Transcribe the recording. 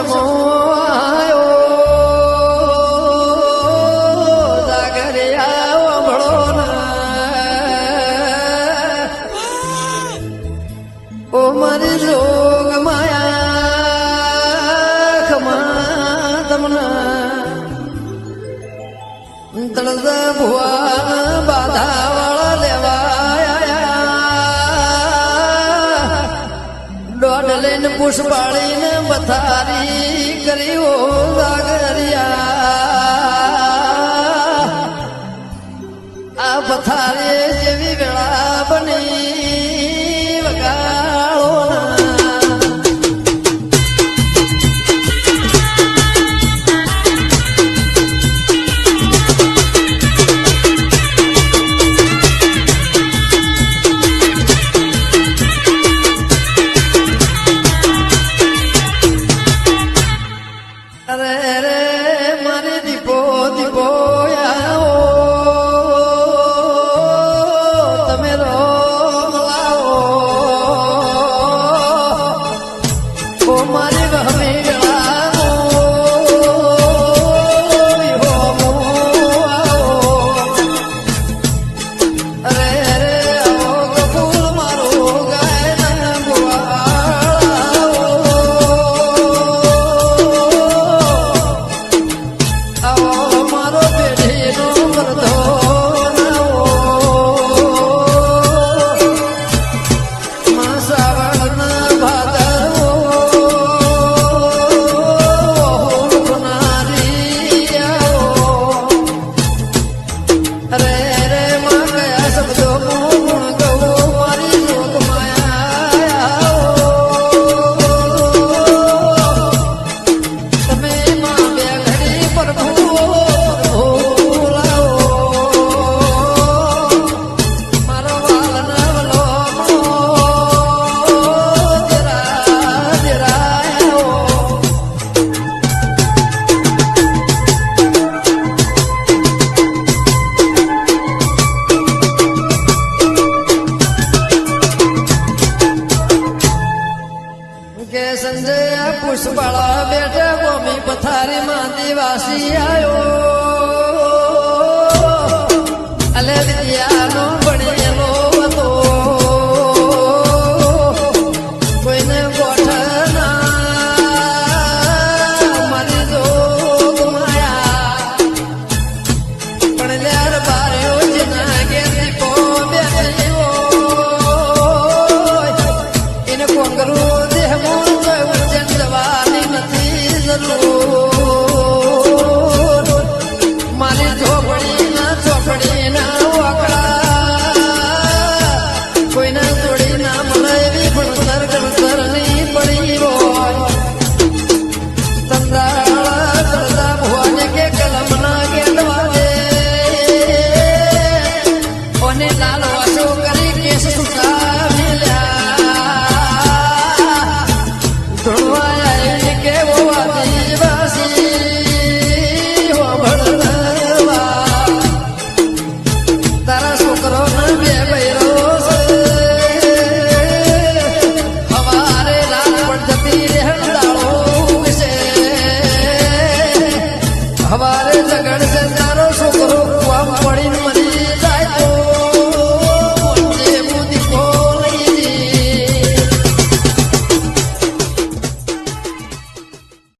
સમોયો જાગરિયા ઓભળો ઓ મારી જોગ માયા ખમા તમના તળજા ભુવા બાધા વાળા લેવાયા દોડ લઈને પુષ્પાળીને બથારી કરી ઓ જાગરિયા આ બથારી જેવી વેળા બની વગાળો સંજય પુષ્પાળા બેઠા ગોમી પથારી માં દિવાસી આવ્યો અલે વિદ્યાનો ભણેલો હતો કોઈને ગોઠના મારી જોગ માયા પણ લ્યાર બાર્યો જેના ઘેર દીપો બેઠ્યો એને કોંગરું દેહમાં મારી જો